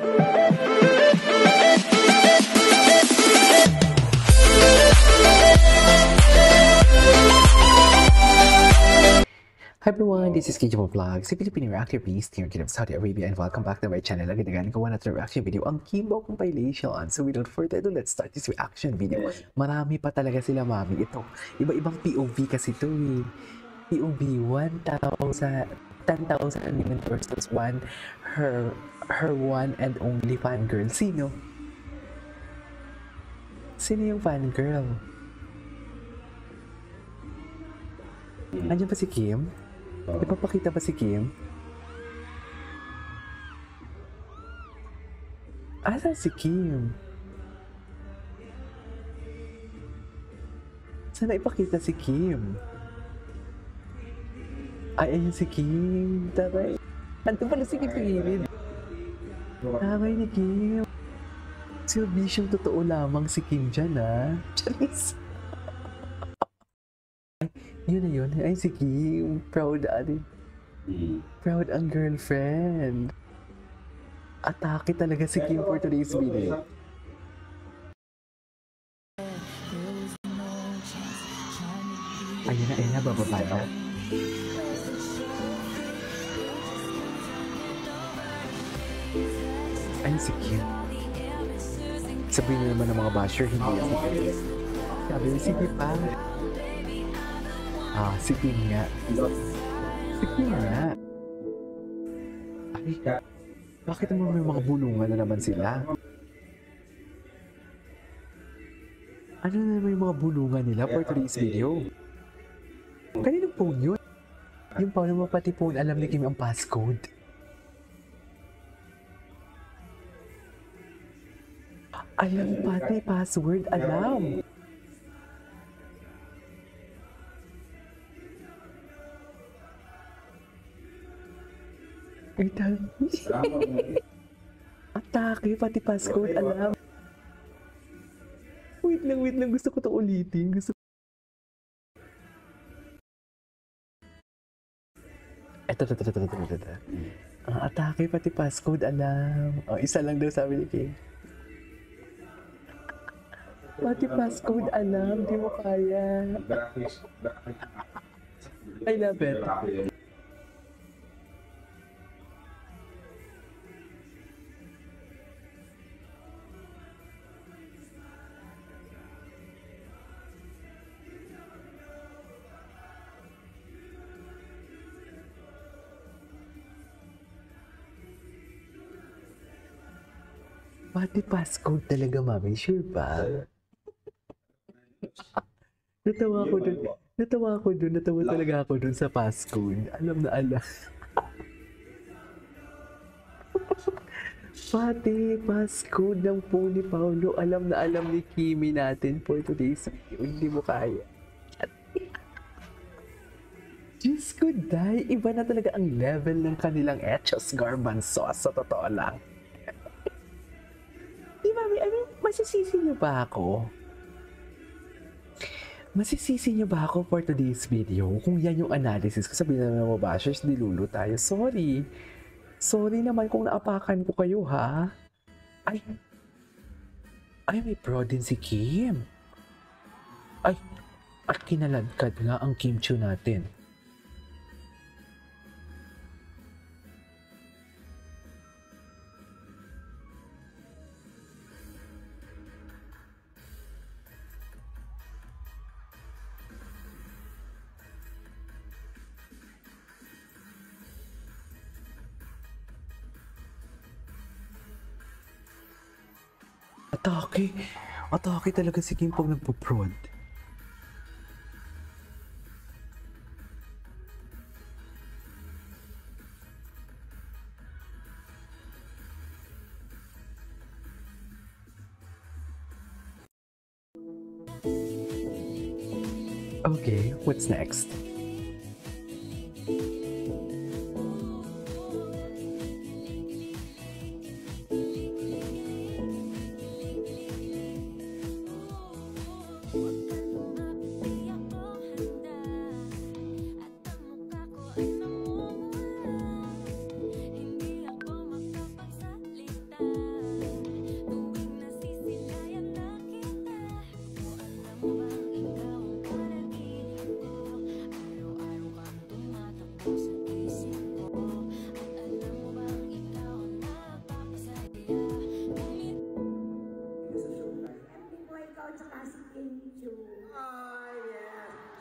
Hi everyone, this is Kijo Vlogs, a Filipino reactor beast here in Saudi Arabia, and welcome back to my channel. Again, gawa natin reaction video ang Kimbo compilation. So without further ado, let's start this reaction video. Marami pa talaga sila, mami. Ito, iba-ibang POV kasi ito eh. POV 1,000, 10,000 women versus her one and only fangirl. Sino? Sino yung fangirl? Andiyan pa si Kim? Ipapakita ba si Kim? Asan si Kim? Sana ipakita si Kim. Ay, ayun si Kim. Taray. Anto pala si Kim Pilimin. Taray ni Kim. Silbisyong totoo lamang si Kim dyan, ha? Charis. Yun na yun. Ay, si Kim. Proud, proud ang girlfriend. Atake talaga si Kim for today's video. Ayun na, bababa na. Ay, si Kim. Sabihin naman ng mga basher, hindi yan si Kim. Sabi niya, sige pa. Si Kim nga. Si Kim nga. Ay, bakit naman may mga bulungan na naman sila? Ano na naman yung mga bulungan nila for today's video? Kaninong phone yun? Yung phone naman pati phone, alam ni Kim ang passcode. Alam pati, password, alam. Atake, pati passcode, alam. Wait lang. Gusto ko ito ulitin. Ito. Atake, pati passcode, alam. Isa lang daw sabi ni Kim. Pati passcode, alam. Di mo kaya. I love it. Pati passcode talaga, mami. Sure ba? Natawa talaga ako dun sa passcode. Alam na alam. Pati passcode ng phone ni Paolo. Alam na alam ni Kimi natin for today's video. Hindi mo kaya. Diyos ko, day. Iba na talaga ang level ng kanilang Echos Garbanzos. Sa totoo lang. Masisisi niyo ba ako? Masisisi niyo ba ako for today's video? Kung yan yung analysis ko, sabihin na mga bashers, dilulo tayo. Sorry. Sorry naman kung naapakan ko kayo, ha? Ay, may pro din si Kim. Ay, at kinaladkad nga ang Kim Chiu natin. Atake talaga si Kim pag nagpo-prod. Okay, what's next?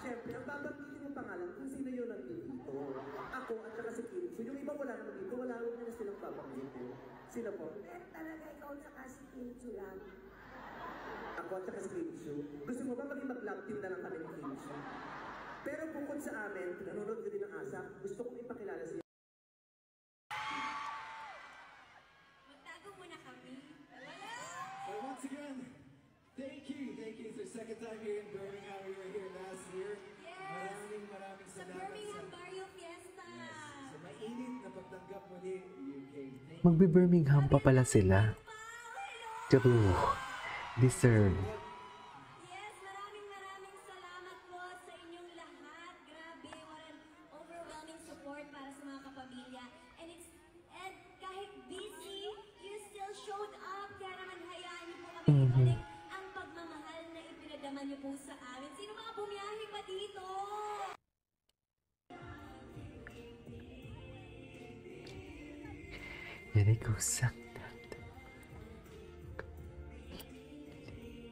Siyempre, ang babanggitin yung pangalan kung sino yun nandito. Ako at saka si Kim Chu. Yung iba wala naman dito, wala naman na silang babanggitin. Sila po. Pero talaga ikaw saka si Kim Chu lang. Ako at saka si Kim Chu. Gusto mo ba maging mag-love team na lang kami ni Kim Chu? Pero bukod sa amin, nanonood ko din ng ASAP, gusto kong ipakilala sa Magtago muna kami. So once again, thank you. Thank you. It's our second time here in Birmingham. We were here last year. Yes! Maraming Sa salamat Birmingham Barrio Fiesta! sa mainit na pagtanggap muli, UK. Thank you. Magbe-Birmingham pa pala sila. True. Deserve. Yes, maraming salamat po sa inyong lahat. Grabe, what an overwhelming support para sa mga kapamilya. And kahit busy, you still showed up. Kaya naman hayaan niyo po kami ibalik ang pagmamahal na ipinadama niyo po sa amin. Sino mga bumiyahe pa dito? Yan ay kusang.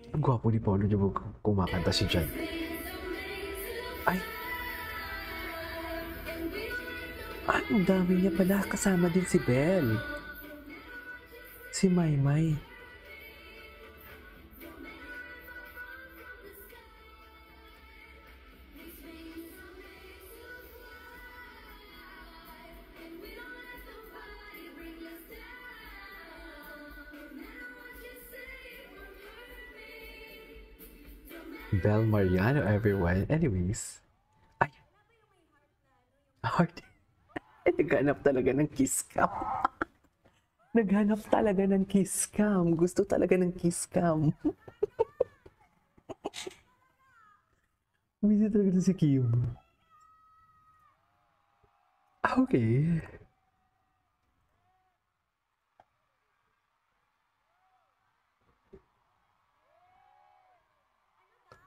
Ang gwapo ni Paolo niya kumakanta si Jan. Ay! Ay, ang dami niya pala. Kasama din si Belle. Si Maymay. Belle Mariano, everyone. Anyways. Ay! Heart. Naghanap talaga ng kiss cam. Naghanap talaga ng kiss cam. Gusto talaga ng kiss cam. Busy talaga na si Kim. Okay.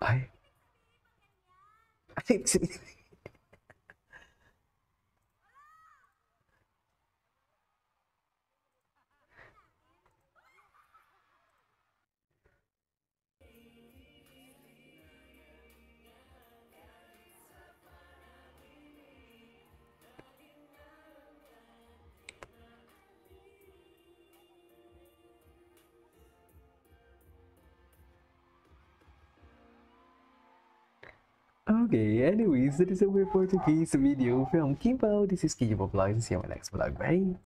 Ay. Ay, okay, anyways, that is a way for today's video from Kimpo. This is Kimpo Vlogs. See you in my next vlog. Bye!